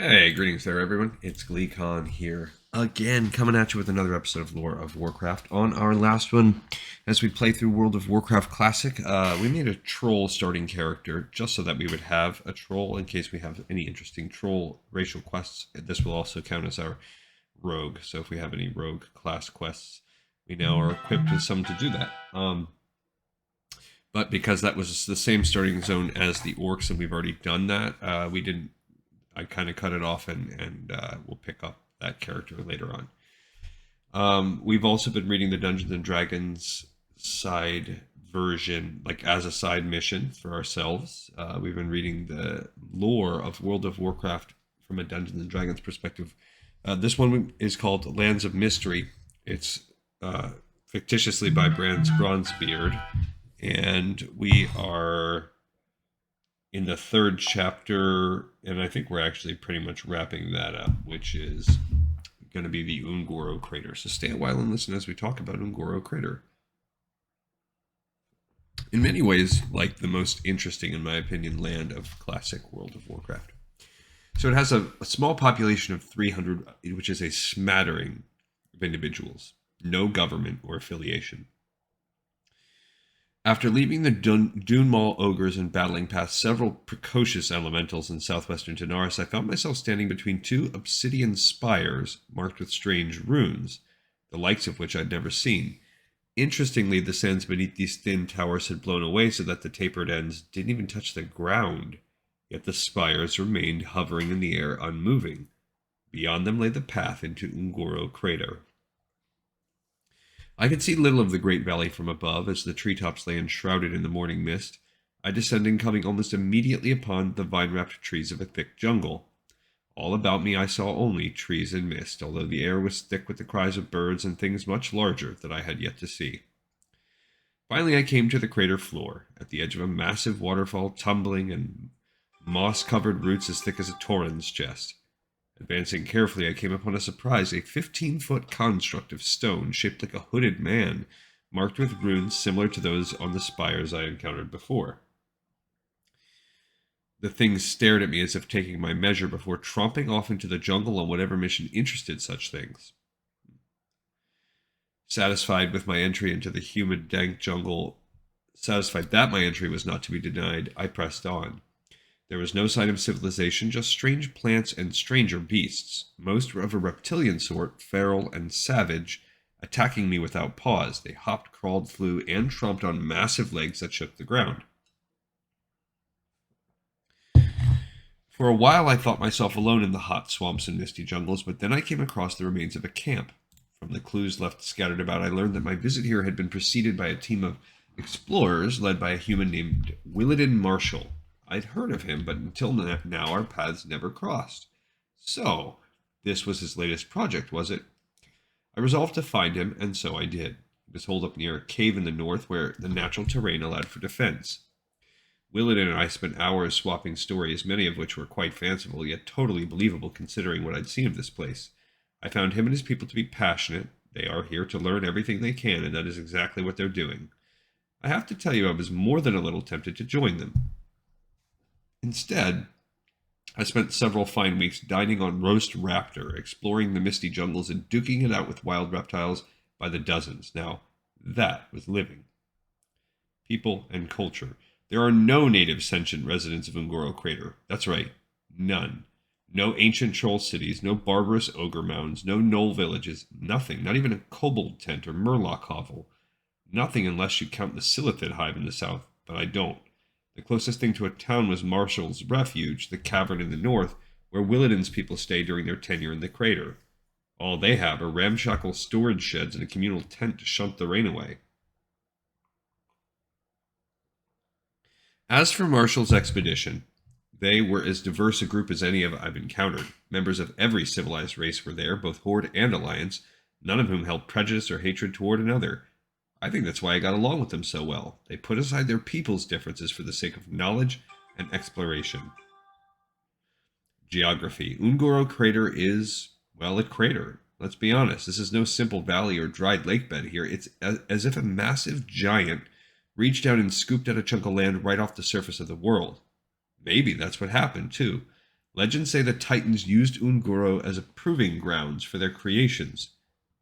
Hey, greetings there, everyone. It's GleeCon here again, coming at you with another episode of Lore of Warcraft. On our last one, as we play through World of Warcraft Classic, we made a troll starting character just so that we would have a troll in case we have any interesting troll racial quests. This will also count as our rogue. So if we have any rogue class quests, we now are equipped with some to do that. But because that was the same starting zone as the orcs, and we've already done that, we didn't. I kind of cut it off, and we'll pick up that character later on. We've also been reading the Dungeons and Dragons side version, like as a side mission for ourselves. We've been reading the lore of World of Warcraft from a Dungeons and Dragons perspective. This one is called Lands of Mystery. It's fictitiously by Brands Bronzebeard, and we are in the third chapter, and I think we're actually pretty much wrapping that up, which is going to be the Ungoro Crater. So stay a while and listen as we talk about Ungoro Crater. In many ways, like the most interesting, in my opinion, land of classic World of Warcraft. So it has a small population of 300, which is a smattering of individuals. No government or affiliation. After leaving the Dune Mall ogres and battling past several precocious elementals in southwestern Tanaris, I found myself standing between two obsidian spires marked with strange runes, the likes of which I'd never seen. Interestingly, the sands beneath these thin towers had blown away so that the tapered ends didn't even touch the ground, yet the spires remained hovering in the air, unmoving. Beyond them lay the path into Ungoro Crater. I could see little of the great valley from above, as the treetops lay enshrouded in the morning mist. I descended, coming almost immediately upon the vine-wrapped trees of a thick jungle. All about me I saw only trees and mist, although the air was thick with the cries of birds and things much larger that I had yet to see. Finally I came to the crater floor, at the edge of a massive waterfall tumbling and moss-covered roots as thick as a Tauren's chest. Advancing carefully, I came upon a surprise, a 15-foot construct of stone shaped like a hooded man, marked with runes similar to those on the spires I encountered before. The thing stared at me as if taking my measure before tromping off into the jungle on whatever mission interested such things. Satisfied that my entry was not to be denied, I pressed on. There was no sign of civilization, just strange plants and stranger beasts, most of a reptilian sort, feral and savage, attacking me without pause. They hopped, crawled, flew, and tromped on massive legs that shook the ground. For a while I thought myself alone in the hot swamps and misty jungles, but then I came across the remains of a camp. From the clues left scattered about, I learned that my visit here had been preceded by a team of explorers led by a human named Willadin Marshall. I'd heard of him, but until now our paths never crossed. So, this was his latest project, was it? I resolved to find him, and so I did. He was holed up near a cave in the north where the natural terrain allowed for defense. Willadin and I spent hours swapping stories, many of which were quite fanciful, yet totally believable considering what I'd seen of this place. I found him and his people to be passionate. They are here to learn everything they can, and that is exactly what they're doing. I have to tell you, I was more than a little tempted to join them. Instead, I spent several fine weeks dining on roast raptor, exploring the misty jungles and duking it out with wild reptiles by the dozens. Now, that was living. People and culture. There are no native sentient residents of Ungoro Crater. That's right, none. No ancient troll cities, no barbarous ogre mounds, no gnoll villages, nothing, not even a kobold tent or murloc hovel. Nothing unless you count the Silithid hive in the south, but I don't. The closest thing to a town was Marshall's Refuge, the cavern in the north, where Willadin's people stay during their tenure in the crater. All they have are ramshackle storage sheds and a communal tent to shunt the rain away. As for Marshall's expedition, they were as diverse a group as any I've encountered. Members of every civilized race were there, both Horde and Alliance, none of whom held prejudice or hatred toward another. I think that's why I got along with them so well. They put aside their people's differences for the sake of knowledge and exploration. Geography. Ungoro Crater is, well, a crater. Let's be honest, this is no simple valley or dried lake bed here. It's as if a massive giant reached out and scooped out a chunk of land right off the surface of the world. Maybe that's what happened, too. Legends say the Titans used Ungoro as a proving grounds for their creations.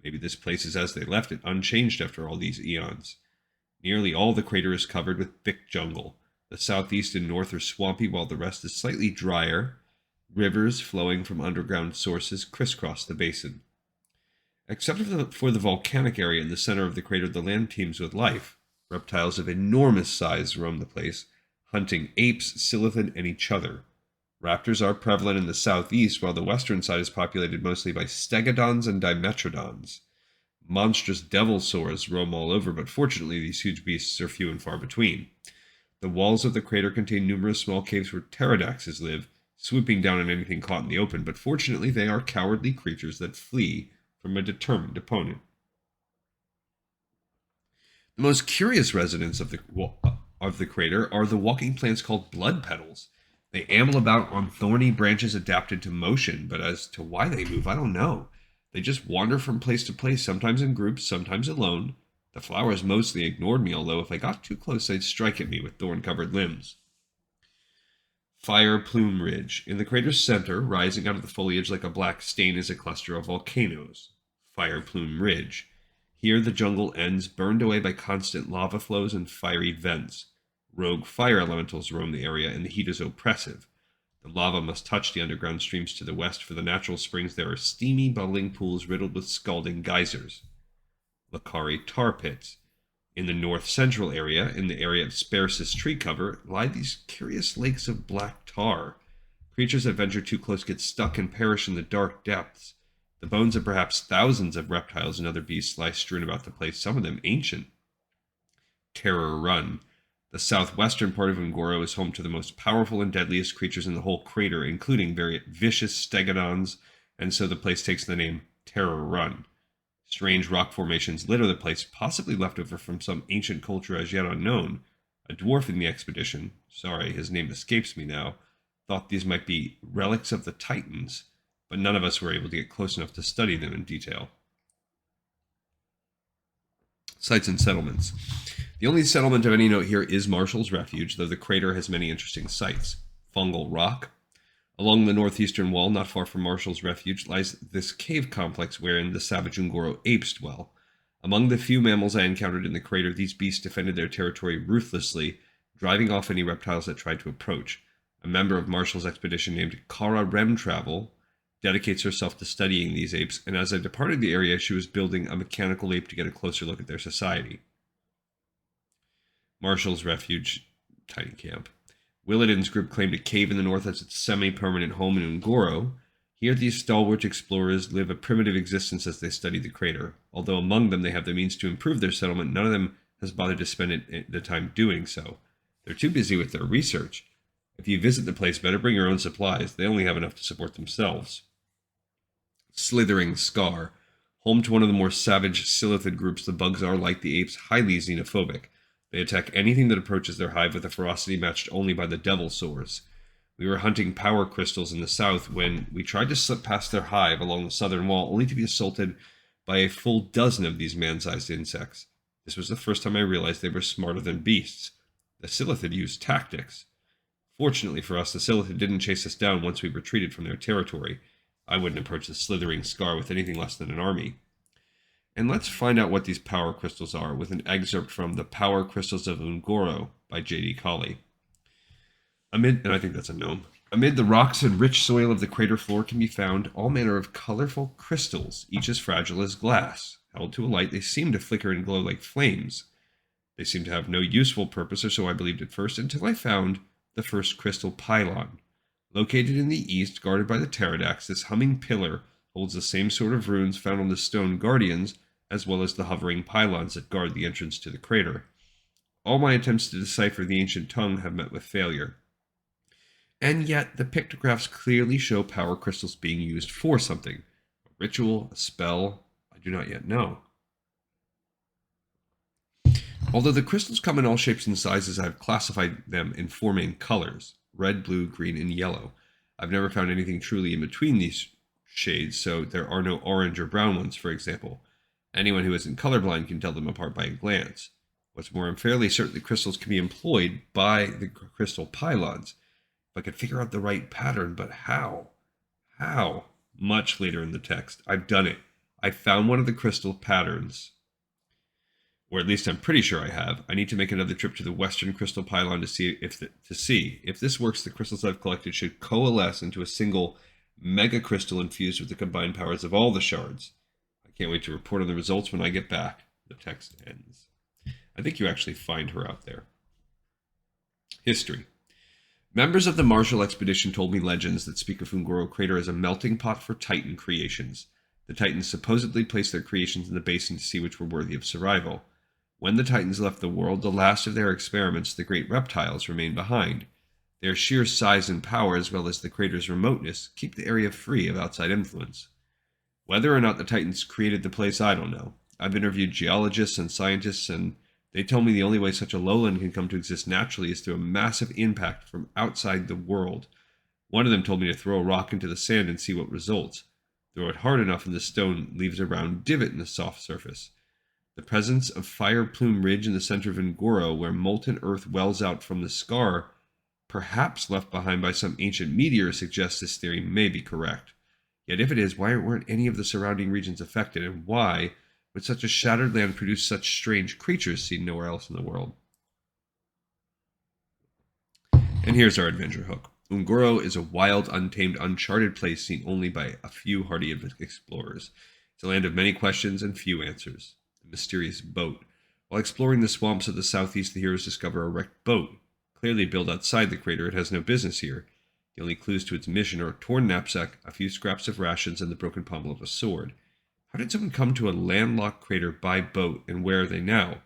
Maybe this place is as they left it, unchanged after all these eons. Nearly all the crater is covered with thick jungle. The southeast and north are swampy, while the rest is slightly drier. Rivers flowing from underground sources crisscross the basin. Except for the volcanic area in the center of the crater, the land teems with life. Reptiles of enormous size roam the place, hunting apes, silithid, and each other. Raptors are prevalent in the southeast, while the western side is populated mostly by stegodons and dimetrodons. Monstrous devil saurs roam all over, but fortunately these huge beasts are few and far between. The walls of the crater contain numerous small caves where pterodaxes live, swooping down on anything caught in the open, but fortunately they are cowardly creatures that flee from a determined opponent. The most curious residents of the crater are the walking plants called blood petals. They amble about on thorny branches adapted to motion, but as to why they move, I don't know. They just wander from place to place, sometimes in groups, sometimes alone. The flowers mostly ignored me, although if I got too close, they'd strike at me with thorn-covered limbs. Fire Plume Ridge. In the crater's center, rising out of the foliage like a black stain, is a cluster of volcanoes. Fire Plume Ridge. Here the jungle ends, burned away by constant lava flows and fiery vents. Rogue fire elementals roam the area, and the heat is oppressive. The lava must touch the underground streams to the west. For the natural springs, there are steamy, bubbling pools riddled with scalding geysers. Lakari Tar Pits. In the north-central area, in the area of sparsest tree cover, lie these curious lakes of black tar. Creatures that venture too close get stuck and perish in the dark depths. The bones of perhaps thousands of reptiles and other beasts lie strewn about the place, some of them ancient. Terror Run. The southwestern part of Ungoro is home to the most powerful and deadliest creatures in the whole crater, including very vicious stegodons, and so the place takes the name Terror Run. Strange rock formations litter the place, possibly left over from some ancient culture as yet unknown. A dwarf in the expedition, sorry, his name escapes me now, thought these might be relics of the Titans, but none of us were able to get close enough to study them in detail. Sites and settlements. The only settlement of any note here is Marshall's Refuge, though the crater has many interesting sites. Fungal Rock. Along the northeastern wall, not far from Marshall's Refuge, lies this cave complex wherein the savage Ungoro apes dwell. Among the few mammals I encountered in the crater, these beasts defended their territory ruthlessly, driving off any reptiles that tried to approach. A member of Marshall's expedition named Kara Remtravel dedicates herself to studying these apes, and as I departed the area, she was building a mechanical ape to get a closer look at their society. Marshall's Refuge, tiny camp. Willidon's group claimed a cave in the north as its semi-permanent home in Ungoro. Here these stalwart explorers live a primitive existence as they study the crater. Although among them they have the means to improve their settlement, none of them has bothered to spend the time doing so. They're too busy with their research. If you visit the place, better bring your own supplies. They only have enough to support themselves. Slithering Scar. Home to one of the more savage silithid groups, the bugs are, like the apes, highly xenophobic. They attack anything that approaches their hive with a ferocity matched only by the devil sores. We were hunting power crystals in the south when we tried to slip past their hive along the southern wall, only to be assaulted by a full dozen of these man-sized insects. This was the first time I realized they were smarter than beasts. The silithid used tactics. Fortunately for us, the silithid didn't chase us down once we retreated from their territory. I wouldn't approach the slithering Scar with anything less than an army. And let's find out what these power crystals are with an excerpt from The Power Crystals of Ungoro by J.D. Colley. And I think that's a gnome. Amid the rocks and rich soil of the crater floor can be found all manner of colorful crystals, each as fragile as glass. Held to a light, they seem to flicker and glow like flames. They seem to have no useful purpose, or so I believed at first, until I found the first crystal pylon. Located in the east, guarded by the pterodax, this humming pillar holds the same sort of runes found on the stone guardians, as well as the hovering pylons that guard the entrance to the crater. All my attempts to decipher the ancient tongue have met with failure. And yet, the pictographs clearly show power crystals being used for something. A ritual, a spell, I do not yet know. Although the crystals come in all shapes and sizes, I have classified them in four main colors: red, blue, green, and yellow. I've never found anything truly in between these shades, so there are no orange or brown ones, for example. Anyone who isn't colorblind can tell them apart by a glance. What's more, I'm fairly certain the crystals can be employed by the crystal pylons. If I could figure out the right pattern, but how? How? Much later in the text. I've done it. I found one of the crystal patterns, or at least I'm pretty sure I have. I need to make another trip to the western crystal pylon to see if this works. The crystals I've collected should coalesce into a single mega crystal infused with the combined powers of all the shards. I can't wait to report on the results when I get back. The text ends. I think you actually find her out there. History. Members of the Marshall expedition told me legends that speak of Ungoro Crater as a melting pot for Titan creations. The Titans supposedly placed their creations in the basin to see which were worthy of survival. When the Titans left the world, the last of their experiments, the great reptiles, remained behind. Their sheer size and power, as well as the crater's remoteness, keep the area free of outside influence. Whether or not the Titans created the place, I don't know. I've interviewed geologists and scientists, and they told me the only way such a lowland can come to exist naturally is through a massive impact from outside the world. One of them told me to throw a rock into the sand and see what results. Throw it hard enough and the stone leaves a round divot in the soft surface. The presence of Fire Plume Ridge in the center of Ngoro, where molten earth wells out from the scar, perhaps left behind by some ancient meteor, suggests this theory may be correct. Yet if it is, why weren't any of the surrounding regions affected, and why would such a shattered land produce such strange creatures seen nowhere else in the world? And here's our adventure hook. Ungoro is a wild, untamed, uncharted place seen only by a few hardy explorers. It's a land of many questions and few answers. The mysterious boat. While exploring the swamps of the southeast, the heroes discover a wrecked boat. Clearly built outside the crater, it has no business here. The only clues to its mission are a torn knapsack, a few scraps of rations, and the broken pommel of a sword. How did someone come to a landlocked crater by boat, and where are they now?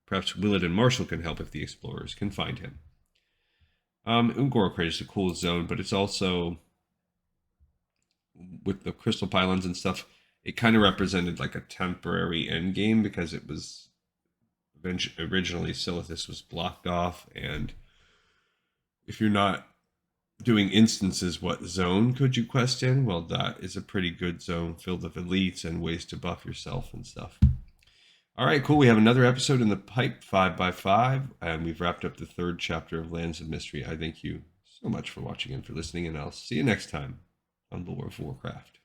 Perhaps Willett and Marshall can help if the explorers can find him. Ungoro Crater is a cool zone, but it's also, with the crystal pylons and stuff, it kind of represented like a temporary end game because it was originally Silithus was blocked off, and if you're not doing instances, what zone could you quest in? Well, that is a pretty good zone filled with elites and ways to buff yourself and stuff. All right, cool. We have another episode in the pipe, 5x5, and we've wrapped up the third chapter of Lands of Mystery. I thank you so much for watching and for listening, and I'll see you next time on Lore of Warcraft.